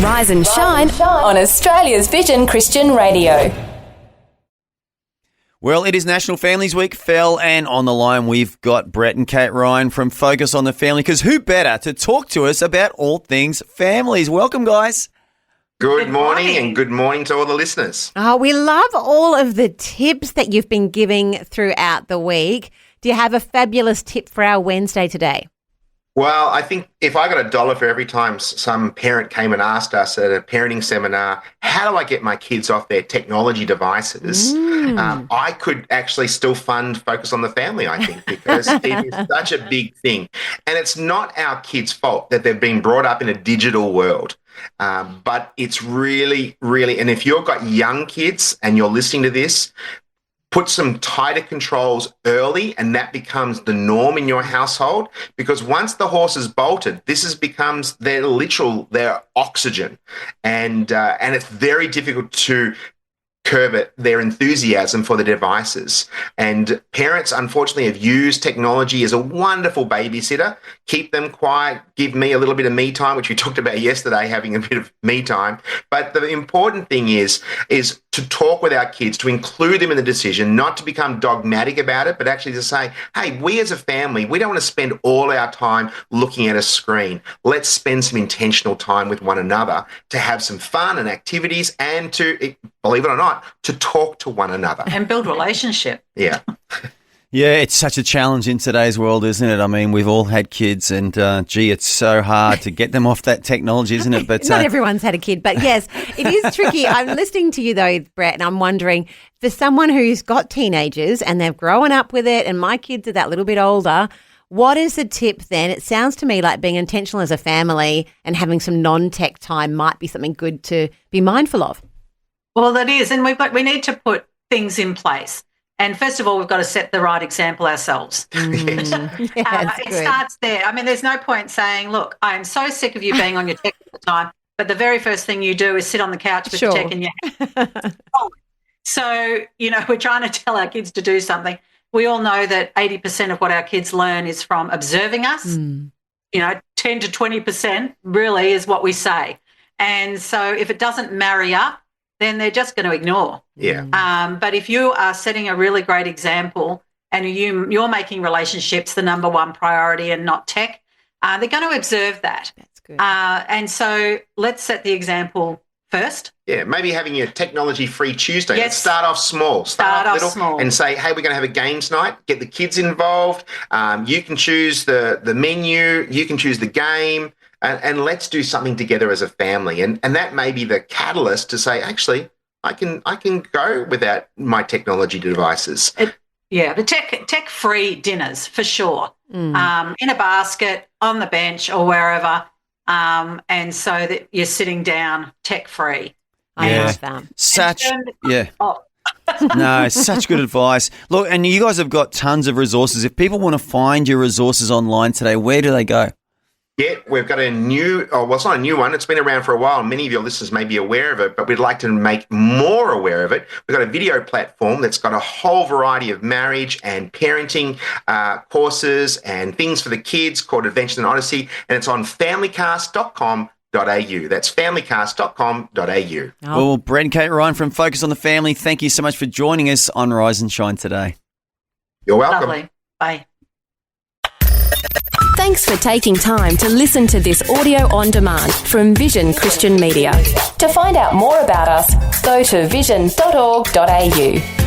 Rise and shine on Australia's Vision Christian Radio. Well, it is National Families Week, Phil, and on the line we've got Brett and Kate Ryan from Focus on the Family, because who better to talk to us about all things families? Welcome, guys. Good morning and good morning to all the listeners. Oh, we love all of the tips that you've been giving throughout the week. Do you have a fabulous tip for our Wednesday today? Well, I think if I got $1 for every time some parent came and asked us at a parenting seminar, how do I get my kids off their technology devices? I could actually still fund Focus on the Family, I think, because it is such a big thing. And it's not our kids' fault that they've been brought up in a digital world. But it's really, and if you've got young kids and you're listening to this, put some tighter controls early, and that becomes the norm in your household, because once the horse is bolted, this becomes their oxygen, and it's very difficult to curb their enthusiasm for the devices. And parents, unfortunately, have used technology as a wonderful babysitter. Keep them quiet, give me a little bit of me time, which we talked about yesterday, having a bit of me time. But the important thing is to talk with our kids, to include them in the decision, not to become dogmatic about it, but actually to say, hey, we as a family, we don't want to spend all our time looking at a screen. Let's spend some intentional time with one another to have some fun and activities and to, believe it or not, to talk to one another. And build relationship. Yeah. Yeah, it's such a challenge in today's world, isn't it? I mean, we've all had kids and, it's so hard to get them off that technology, isn't it? But not everyone's had a kid, but yes, it is tricky. I'm listening to you though, Brett, and I'm wondering, for someone who's got teenagers and they've grown up with it, and my kids are that little bit older, what is the tip then? It sounds to me like being intentional as a family and having some non-tech time might be something good to be mindful of. Well, that is, and we need to put things in place. And first of all, we've got to set the right example ourselves. It starts there. I mean, there's no point saying, look, I am so sick of you being on your tech all the time, but the very first thing you do is sit on the couch with the tech in your hand. So, we're trying to tell our kids to do something. We all know that 80% of what our kids learn is from observing us. 10 to 20% really is what we say. And so if it doesn't marry up, then they're just going to ignore. Yeah. But if you are setting a really great example and you're making relationships the number one priority and not tech, they're going to observe that. That's good. And so let's set the example first. Yeah, maybe having a technology-free Tuesday. Yes. Let's start off small. Start off little small. And say, hey, we're going to have a games night. Get the kids involved. You can choose the menu. You can choose the game. And let's do something together as a family. And that may be the catalyst to say, actually, I can go without my technology devices. The tech-free dinners for sure. In a basket, on the bench or wherever. And so that you're sitting down tech-free. I love that. No, such good advice. Look, and you guys have got tons of resources. If people want to find your resources online today, where do they go? Yeah, we've got a new, it's not a new one. It's been around for a while. Many of your listeners may be aware of it, but we'd like to make more aware of it. We've got a video platform that's got a whole variety of marriage and parenting courses and things for the kids called Adventures in Odyssey, and it's on familycast.com.au. That's familycast.com.au. Well, Brett and Kate Ryan from Focus on the Family, thank you so much for joining us on Rise and Shine today. You're welcome. Lovely. Bye. Thanks for taking time to listen to this audio on demand from Vision Christian Media. To find out more about us, go to vision.org.au.